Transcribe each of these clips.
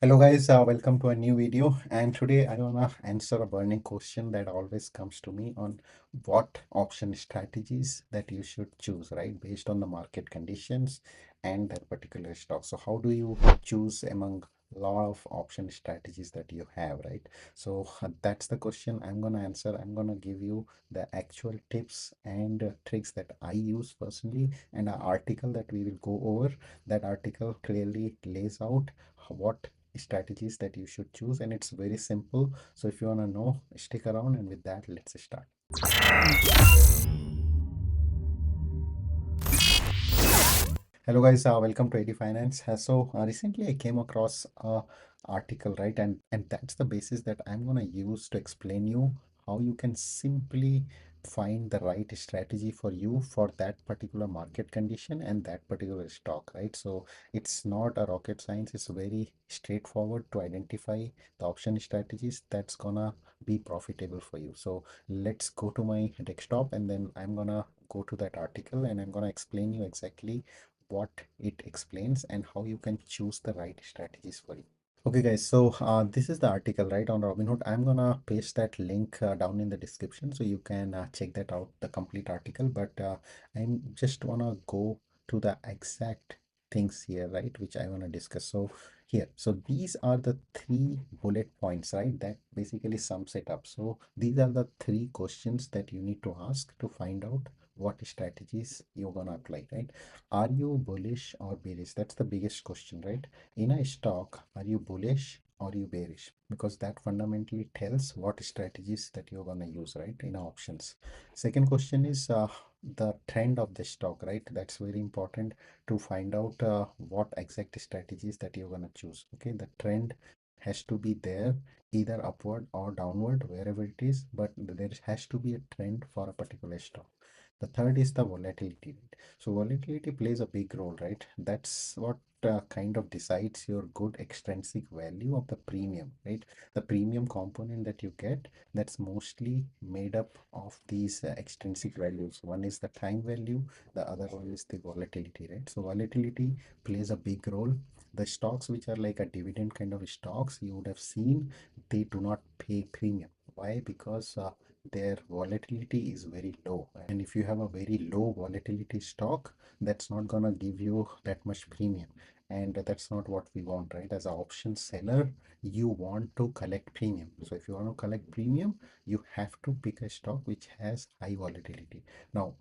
Hello guys, welcome to a new video, and today I wanna answer a burning question that always comes to me on what option strategies that you should choose, right? Based on the market conditions and that particular stock. So how do you choose among lot of option strategies that you have, right? So that's the question I'm gonna answer. I'm gonna give you the actual tips and tricks that I use personally and an article that we will go over. That article clearly lays out what strategies that you should choose, and it's very simple. So if you want to know, stick around, and with that, let's start. Hello guys, welcome to 80 Finance. Recently I came across a article, right? And that's the basis that I'm gonna use to explain you how you can simply find the right strategy for you for that particular market condition and that particular stock, right? So it's not a rocket science, it's very straightforward to identify the option strategies that's gonna be profitable for you. So let's go to my desktop, and then I'm gonna go to that article and I'm gonna explain you exactly what it explains and how you can choose the right strategies for you. Okay, guys, so this is the article right on Robinhood. I'm gonna paste that link down in the description so you can check that out, the complete article. But I'm just wanna go to the exact things here, right, which I wanna discuss. So here, so these are the three bullet points, right, that basically sums it up. So these are the three questions that you need to ask to find out what strategies you're gonna apply, right? Are you bullish or bearish? That's the biggest question, right? In a stock, are you bullish or you bearish? Because that fundamentally tells what strategies that you're gonna use, right, in options. Second question is the trend of the stock, right? That's very important to find out what exact strategies that you're gonna choose. Okay, the trend has to be there, either upward or downward, wherever it is, but there has to be a trend for a particular stock. The third is the volatility rate. So volatility plays a big role, right? That's what kind of decides your good extrinsic value of the premium, right? The premium component that you get, that's mostly made up of these extrinsic values. One is the time value, the other one is the volatility, right? So volatility plays a big role. The stocks which are like a dividend kind of stocks, you would have seen they do not pay premium. Why? Because their volatility is very low, and if you have a very low volatility stock, that's not gonna give you that much premium, and that's not what we want, right? As an option seller, you want to collect premium. So if you want to collect premium, you have to pick a stock which has high volatility. Now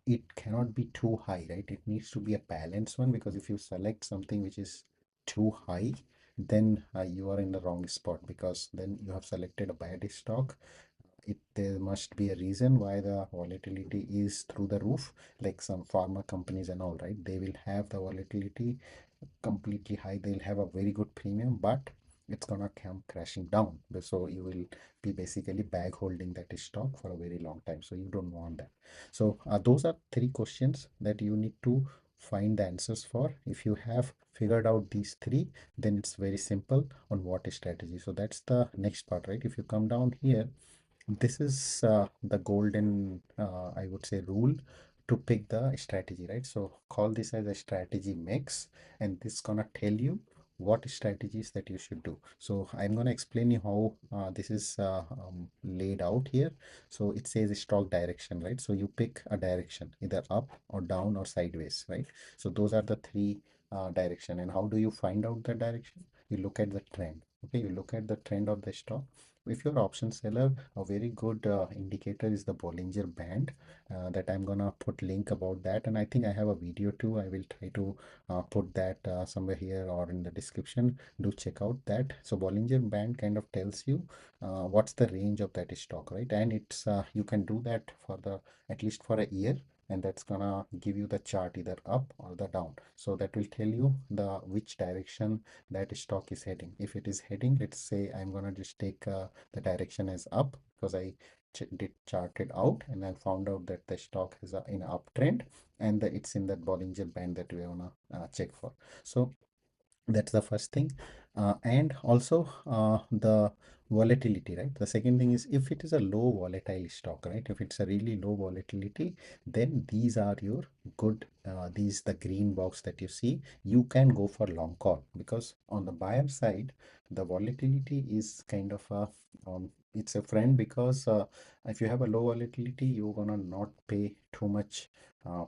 it cannot be too high, right? It needs to be a balanced one, because if you select something which is too high, then you are in the wrong spot, because then you have selected a bad stock. There must be a reason why the volatility is through the roof, like some pharma companies and all, right? They will have the volatility completely high, they'll have a very good premium, but it's gonna come crashing down. So you will be basically bag holding that stock for a very long time, so you don't want that. So those are three questions that you need to find the answers for. If you have figured out these three, then it's very simple on what strategy. So that's the next part, right? If you come down here, this is the golden, I would say, rule to pick the strategy, right? So call this as a strategy mix, and this gonna tell you what strategies that you should do. So I'm gonna explain you how this is laid out here. So it says stock direction, right? So you pick a direction, either up or down or sideways, right? So those are the three direction. And how do you find out the direction? You look at the trend. Okay, you look at the trend of the stock. If you're option seller, a very good indicator is the Bollinger Band, that I'm gonna put link about that, and I think I have a video too. I will try to put that somewhere here or in the description. Do check out that. So Bollinger Band kind of tells you what's the range of that stock, right? And it's you can do that for the at least for a year, and that's gonna give you the chart either up or the down. So that will tell you the which direction that stock is heading. If it is heading, let's say I'm gonna just take the direction as up, because I did chart it out and I found out that the stock is in uptrend, and it's in that Bollinger Band that we wanna check for. So that's the first thing. And also the Volatility, right? The second thing is if it is a low volatile stock, right? If it's a really low volatility, then these are your good, these the green box that you see, you can go for long call, because on the buyer side, the volatility is kind of a, it's a friend, because if you have a low volatility, you're gonna not pay too much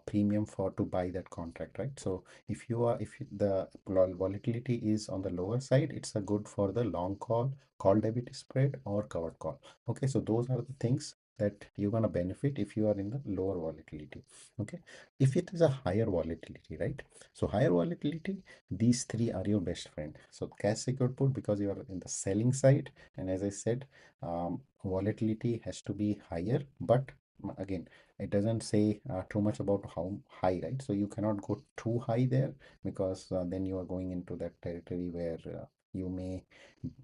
premium for to buy that contract, right? So if the volatility is on the lower side, it's a good for the long call debit spread or covered call. Okay, so those are the things that you're gonna benefit if you are in the lower volatility. Okay, if it is a higher volatility, right? So higher volatility, these three are your best friend. So cash secured put, because you are in the selling side, and as I said, volatility has to be higher, but again, it doesn't say too much about how high, right? So you cannot go too high there, because then you are going into that territory where you may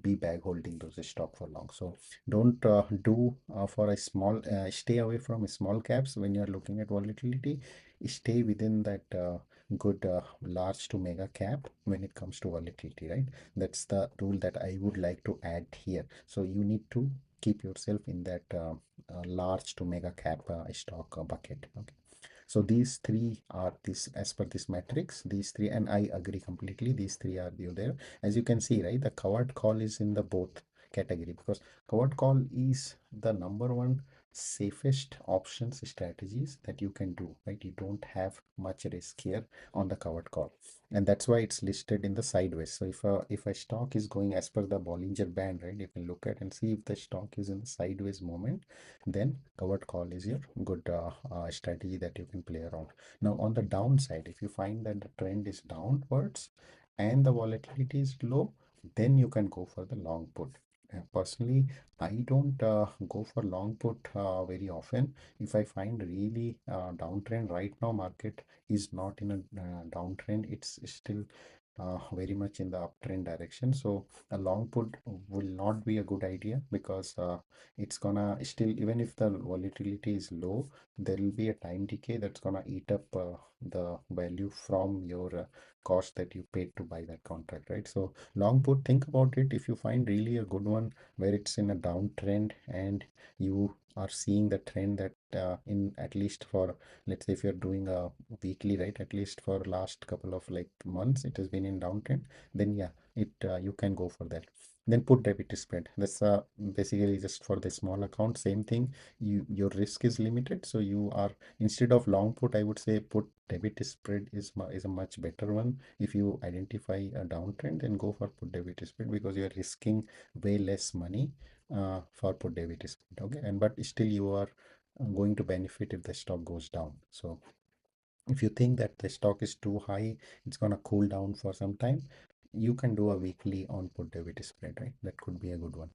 be bag holding those stock for long. So don't do for a small, stay away from small caps when you're looking at volatility. Stay within that good large to mega cap when it comes to volatility, right? That's the rule that I would like to add here. So you need to keep yourself in that large to mega cap stock bucket. Okay, so these three are this, as per this matrix, these three, and I agree completely. These three are you there. As you can see, right, the covered call is in the both category, because covered call is the number one safest options strategies that you can do, right? You don't have much risk here on the covered call, and that's why it's listed in the sideways. So if a stock is going as per the Bollinger Band, right, you can look at and see if the stock is in the sideways movement, then covered call is your good strategy that you can play around. Now on the downside, if you find that the trend is downwards and the volatility is low, then you can go for the long put. Personally, I don't go for long put very often. If I find really downtrend, right now market is not in a downtrend, it's still very much in the uptrend direction. So a long put will not be a good idea, because it's gonna still, even if the volatility is low, there will be a time decay that's gonna eat up the value from your cost that you paid to buy that contract, right? So long put, think about it. If you find really a good one where it's in a downtrend and you are seeing the trend that in at least for, let's say if you're doing a weekly, right, at least for last couple of like months it has been in downtrend, then yeah, it you can go for that. Then put debit spread, that's basically just for the small account, same thing. Your risk is limited, so you are, instead of long put, I would say put debit spread is a much better one. If you identify a downtrend, then go for put debit spread, because you are risking way less money for put debit spread. Okay, and but still you are going to benefit if the stock goes down. So if you think that the stock is too high, it's gonna cool down for some time, you can do a weekly on put debit spread, right? That could be a good one.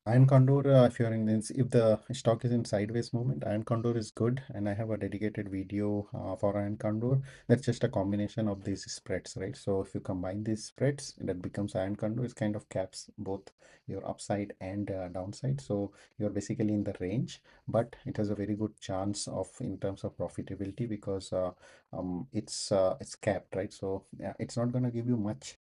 Iron Condor, if you're in this, if the stock is in sideways movement, Iron Condor is good, and I have a dedicated video for Iron Condor. That's just a combination of these spreads, right? So if you combine these spreads, that becomes Iron Condor. It kind of caps both your upside and downside. So you're basically in the range, but it has a very good chance of in terms of profitability, because it's capped, right? So yeah, it's not gonna give you much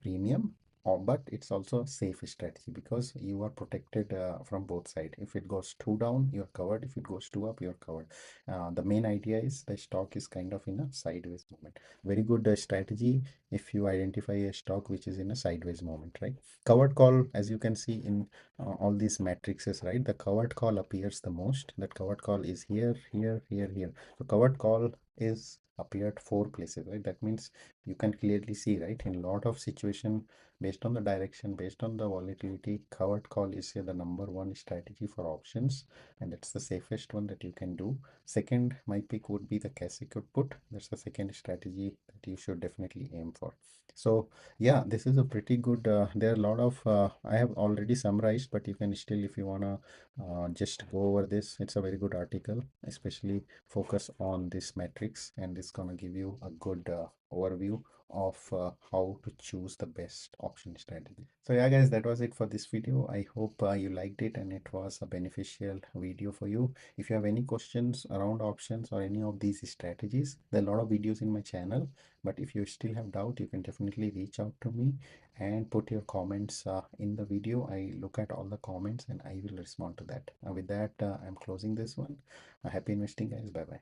premium, but it's also a safe strategy, because you are protected from both sides. If it goes two down, you're covered. If it goes two up, you're covered. The main idea is the stock is kind of in a sideways movement. Very good strategy if you identify a stock which is in a sideways movement, right? Covered call, as you can see in all these matrices, right? The covered call appears the most. That covered call is here, here, here, here. So covered call is appeared four places, right? That means you can clearly see, right, in a lot of situation, based on the direction, based on the volatility, covered call is here the number one strategy for options, and that's the safest one that you can do. Second, my pick would be the cash secured put. That's the second strategy that you should definitely aim for. So yeah, this is a pretty good, there are a lot of I have already summarized, but you can still, if you wanna just go over this, it's a very good article, especially focus on this metrics, and it's gonna give you a good overview of how to choose the best option strategy. So yeah, guys, that was it for this video. I hope you liked it and it was a beneficial video for you. If you have any questions around options or any of these strategies, there are a lot of videos in my channel, but if you still have doubt, you can definitely reach out to me and put your comments in the video. I look at all the comments and I will respond to that. With that, I'm closing this one. Happy investing, guys. Bye bye.